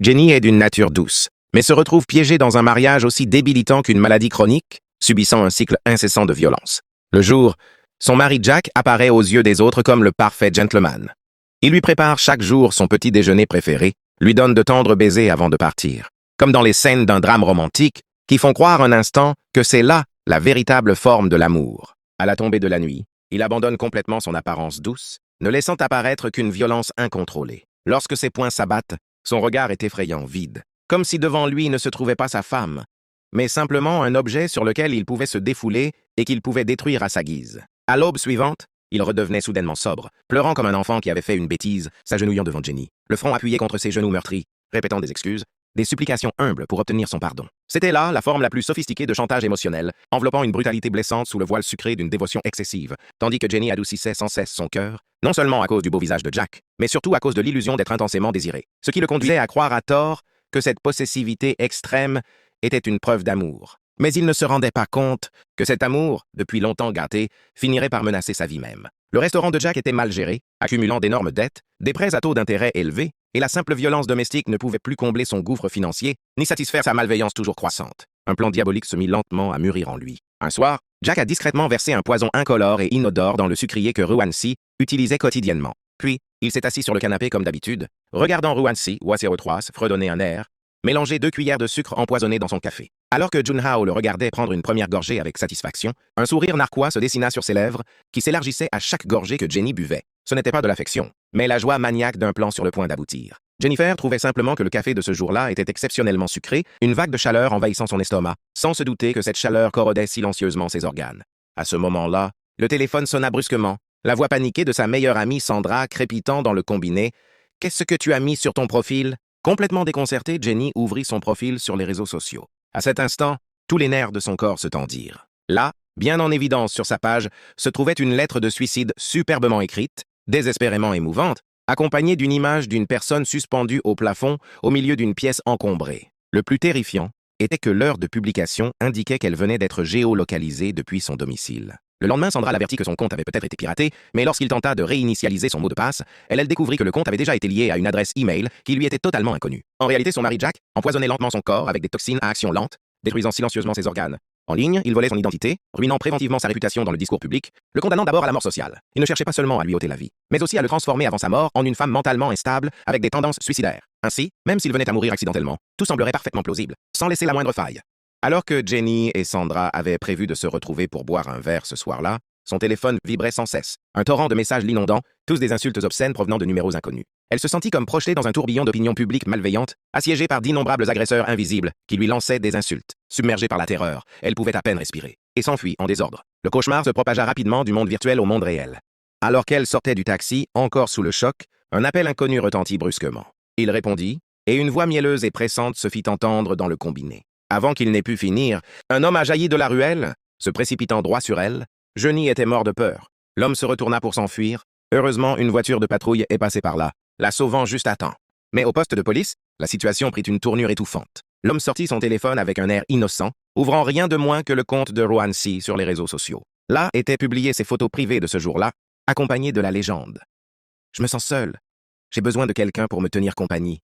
Jenny est d'une nature douce, mais se retrouve piégée dans un mariage aussi débilitant qu'une maladie chronique, subissant un cycle incessant de violence. Le jour, son mari Jack apparaît aux yeux des autres comme le parfait gentleman. Il lui prépare chaque jour son petit déjeuner préféré, lui donne de tendres baisers avant de partir, comme dans les scènes d'un drame romantique qui font croire un instant que c'est là la véritable forme de l'amour. À la tombée de la nuit, il abandonne complètement son apparence douce, ne laissant apparaître qu'une violence incontrôlée. Lorsque ses poings s'abattent, son regard est effrayant, vide, comme si devant lui ne se trouvait pas sa femme, mais simplement un objet sur lequel il pouvait se défouler et qu'il pouvait détruire à sa guise. À l'aube suivante, il redevenait soudainement sobre, pleurant comme un enfant qui avait fait une bêtise, s'agenouillant devant Jenny, le front appuyé contre ses genoux meurtris, répétant des excuses, des supplications humbles pour obtenir son pardon. C'était là la forme la plus sophistiquée de chantage émotionnel, enveloppant une brutalité blessante sous le voile sucré d'une dévotion excessive, tandis que Jenny adoucissait sans cesse son cœur, non seulement à cause du beau visage de Jack, mais surtout à cause de l'illusion d'être intensément désiré, ce qui le conduisait à croire à tort que cette possessivité extrême était une preuve d'amour. Mais il ne se rendait pas compte que cet amour, depuis longtemps gâté, finirait par menacer sa vie même. Le restaurant de Jack était mal géré, accumulant d'énormes dettes, des prêts à taux d'intérêt élevés, et la simple violence domestique ne pouvait plus combler son gouffre financier, ni satisfaire sa malveillance toujours croissante. Un plan diabolique se mit lentement à mûrir en lui. Un soir, Jack a discrètement versé un poison incolore et inodore dans le sucrier que Ruansi utilisait quotidiennement. Puis, il s'est assis sur le canapé comme d'habitude, regardant Ruansi, Waserotroas, fredonner un air, mélanger 2 cuillères de sucre empoisonné dans son café. Alors que Junhao le regardait prendre une première gorgée avec satisfaction, un sourire narquois se dessina sur ses lèvres, qui s'élargissait à chaque gorgée que Jenny buvait. Ce n'était pas de l'affection, mais la joie maniaque d'un plan sur le point d'aboutir. Jennifer trouvait simplement que le café de ce jour-là était exceptionnellement sucré, une vague de chaleur envahissant son estomac, sans se douter que cette chaleur corrodait silencieusement ses organes. À ce moment-là, le téléphone sonna brusquement, la voix paniquée de sa meilleure amie Sandra crépitant dans le combiné. « Qu'est-ce que tu as mis sur ton profil ?» Complètement déconcertée, Jenny ouvrit son profil sur les réseaux sociaux. À cet instant, tous les nerfs de son corps se tendirent. Là, bien en évidence sur sa page, se trouvait une lettre de suicide superbement écrite, désespérément émouvante, accompagnée d'une image d'une personne suspendue au plafond au milieu d'une pièce encombrée. Le plus terrifiant était que l'heure de publication indiquait qu'elle venait d'être géolocalisée depuis son domicile. Le lendemain, Sandra l'avertit que son compte avait peut-être été piraté, mais lorsqu'il tenta de réinitialiser son mot de passe, elle découvrit que le compte avait déjà été lié à une adresse e-mail qui lui était totalement inconnue. En réalité, son mari Jack empoisonnait lentement son corps avec des toxines à action lente, détruisant silencieusement ses organes. En ligne, il volait son identité, ruinant préventivement sa réputation dans le discours public, le condamnant d'abord à la mort sociale. Il ne cherchait pas seulement à lui ôter la vie, mais aussi à le transformer avant sa mort en une femme mentalement instable avec des tendances suicidaires. Ainsi, même s'il venait à mourir accidentellement, tout semblerait parfaitement plausible, sans laisser la moindre faille. Alors que Jenny et Sandra avaient prévu de se retrouver pour boire un verre ce soir-là, son téléphone vibrait sans cesse, un torrent de messages l'inondant, tous des insultes obscènes provenant de numéros inconnus. Elle se sentit comme projetée dans un tourbillon d'opinion publique malveillante, assiégée par d'innombrables agresseurs invisibles qui lui lançaient des insultes. Submergée par la terreur, elle pouvait à peine respirer, et s'enfuit en désordre. Le cauchemar se propagea rapidement du monde virtuel au monde réel. Alors qu'elle sortait du taxi, encore sous le choc, un appel inconnu retentit brusquement. Il répondit, et une voix mielleuse et pressante se fit entendre dans le combiné. Avant qu'il n'ait pu finir, un homme a jailli de la ruelle, se précipitant droit sur elle. Jenny était mort de peur. L'homme se retourna pour s'enfuir. Heureusement, une voiture de patrouille est passée par là, la sauvant juste à temps. Mais au poste de police, la situation prit une tournure étouffante. L'homme sortit son téléphone avec un air innocent, ouvrant rien de moins que le compte de Ruansi sur les réseaux sociaux. Là étaient publiées ses photos privées de ce jour-là, accompagnées de la légende. « Je me sens seul. J'ai besoin de quelqu'un pour me tenir compagnie. »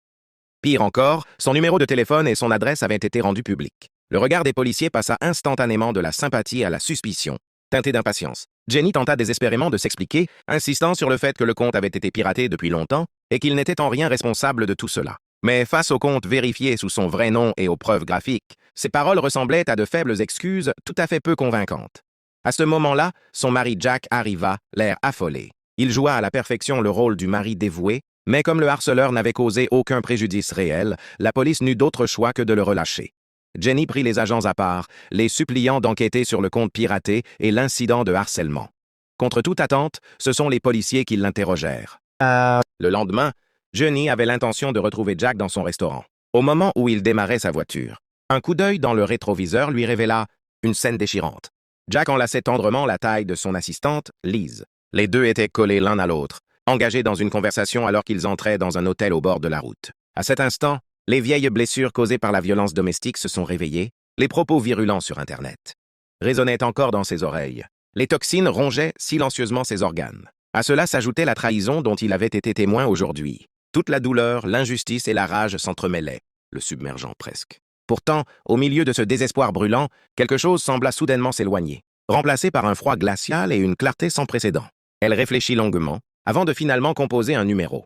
Pire encore, son numéro de téléphone et son adresse avaient été rendus publics. Le regard des policiers passa instantanément de la sympathie à la suspicion, teinté d'impatience. Jenny tenta désespérément de s'expliquer, insistant sur le fait que le compte avait été piraté depuis longtemps et qu'il n'était en rien responsable de tout cela. Mais face au compte vérifié sous son vrai nom et aux preuves graphiques, ses paroles ressemblaient à de faibles excuses tout à fait peu convaincantes. À ce moment-là, son mari Jack arriva, l'air affolé. Il joua à la perfection le rôle du mari dévoué, mais comme le harceleur n'avait causé aucun préjudice réel, la police n'eut d'autre choix que de le relâcher. Jenny prit les agents à part, les suppliant d'enquêter sur le compte piraté et l'incident de harcèlement. Contre toute attente, ce sont les policiers qui l'interrogèrent. Le lendemain, Jenny avait l'intention de retrouver Jack dans son restaurant. Au moment où il démarrait sa voiture, un coup d'œil dans le rétroviseur lui révéla une scène déchirante. Jack enlaçait tendrement la taille de son assistante, Liz. Les deux étaient collés l'un à l'autre, engagés dans une conversation alors qu'ils entraient dans un hôtel au bord de la route. À cet instant, les vieilles blessures causées par la violence domestique se sont réveillées, les propos virulents sur Internet résonnaient encore dans ses oreilles. Les toxines rongeaient silencieusement ses organes. À cela s'ajoutait la trahison dont il avait été témoin aujourd'hui. Toute la douleur, l'injustice et la rage s'entremêlaient, le submergeant presque. Pourtant, au milieu de ce désespoir brûlant, quelque chose sembla soudainement s'éloigner, remplacé par un froid glacial et une clarté sans précédent. Elle réfléchit longuement, avant de finalement composer un numéro.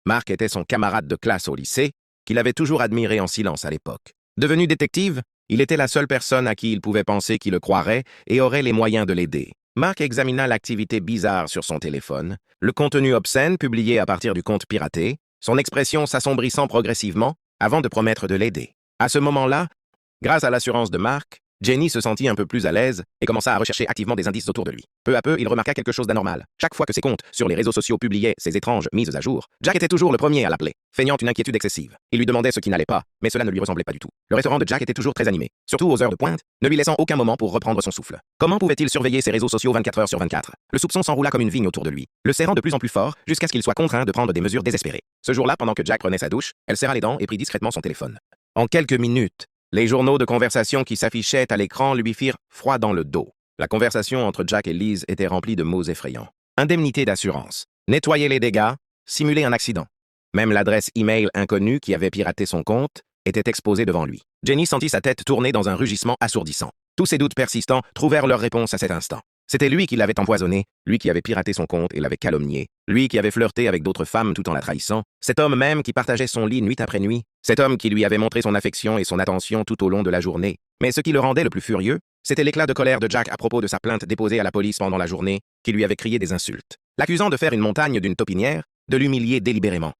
Mark était son camarade de classe au lycée, qu'il avait toujours admiré en silence à l'époque. Devenu détective, il était la seule personne à qui il pouvait penser qu'il le croirait et aurait les moyens de l'aider. Mark examina l'activité bizarre sur son téléphone, le contenu obscène publié à partir du compte piraté, son expression s'assombrissant progressivement avant de promettre de l'aider. À ce moment-là, grâce à l'assurance de Mark, Jenny se sentit un peu plus à l'aise et commença à rechercher activement des indices autour de lui. Peu à peu, il remarqua quelque chose d'anormal. Chaque fois que ses comptes sur les réseaux sociaux publiaient ces étranges mises à jour, Jack était toujours le premier à l'appeler, feignant une inquiétude excessive. Il lui demandait ce qui n'allait pas, mais cela ne lui ressemblait pas du tout. Le restaurant de Jack était toujours très animé, surtout aux heures de pointe, ne lui laissant aucun moment pour reprendre son souffle. Comment pouvait-il surveiller ses réseaux sociaux 24 heures sur 24? Le soupçon s'enroula comme une vigne autour de lui, le serrant de plus en plus fort jusqu'à ce qu'il soit contraint de prendre des mesures désespérées. Ce jour-là, pendant que Jack prenait sa douche, elle serra les dents et prit discrètement son téléphone. En quelques minutes, les journaux de conversation qui s'affichaient à l'écran lui firent froid dans le dos. La conversation entre Jack et Liz était remplie de mots effrayants. Indemnité d'assurance, nettoyer les dégâts, simuler un accident. Même l'adresse email inconnue qui avait piraté son compte était exposée devant lui. Jenny sentit sa tête tourner dans un rugissement assourdissant. Tous ses doutes persistants trouvèrent leur réponse à cet instant. C'était lui qui l'avait empoisonné, lui qui avait piraté son compte et l'avait calomnié, lui qui avait flirté avec d'autres femmes tout en la trahissant, cet homme même qui partageait son lit nuit après nuit, cet homme qui lui avait montré son affection et son attention tout au long de la journée. Mais ce qui le rendait le plus furieux, c'était l'éclat de colère de Jack à propos de sa plainte déposée à la police pendant la journée, qui lui avait crié des insultes, l'accusant de faire une montagne d'une taupinière, de l'humilier délibérément.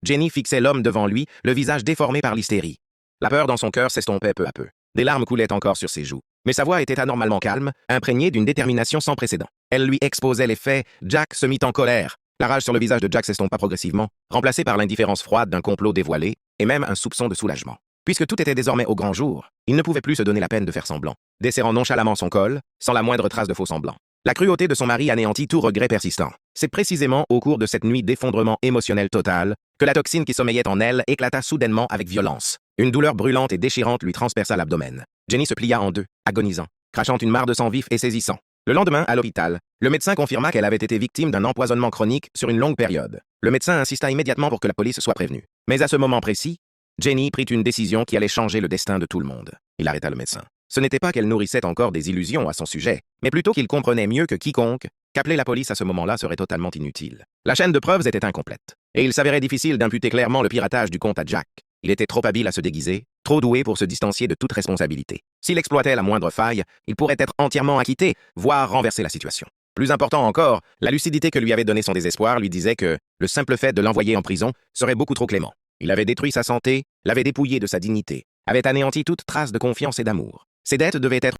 Jenny fixait l'homme devant lui, le visage déformé par l'hystérie. La peur dans son cœur s'estompait peu à peu. Des larmes coulaient encore sur ses joues. Mais sa voix était anormalement calme, imprégnée d'une détermination sans précédent. Elle lui exposait les faits. Jack se mit en colère. La rage sur le visage de Jack s'estompa progressivement, remplacée par l'indifférence froide d'un complot dévoilé, et même un soupçon de soulagement. Puisque tout était désormais au grand jour, il ne pouvait plus se donner la peine de faire semblant, desserrant nonchalamment son col, sans la moindre trace de faux semblant. La cruauté de son mari anéantit tout regret persistant. C'est précisément au cours de cette nuit d'effondrement émotionnel total que la toxine qui sommeillait en elle éclata soudainement avec violence. Une douleur brûlante et déchirante lui transperça l'abdomen. Jenny se plia en deux, agonisant, crachant une mare de sang vif et saisissant. Le lendemain, à l'hôpital, le médecin confirma qu'elle avait été victime d'un empoisonnement chronique sur une longue période. Le médecin insista immédiatement pour que la police soit prévenue. Mais à ce moment précis, Jenny prit une décision qui allait changer le destin de tout le monde. Il arrêta le médecin. Ce n'était pas qu'elle nourrissait encore des illusions à son sujet, mais plutôt qu'il comprenait mieux que quiconque qu'appeler la police à ce moment-là serait totalement inutile. La chaîne de preuves était incomplète, et il s'avérait difficile d'imputer clairement le piratage du compte à Jack. Il était trop habile à se déguiser, trop doué pour se distancier de toute responsabilité. S'il exploitait la moindre faille, il pourrait être entièrement acquitté, voire renverser la situation. Plus important encore, la lucidité que lui avait donnée son désespoir lui disait que le simple fait de l'envoyer en prison serait beaucoup trop clément. Il avait détruit sa santé, l'avait dépouillé de sa dignité, avait anéanti toute trace de confiance et d'amour. Ses dettes devaient être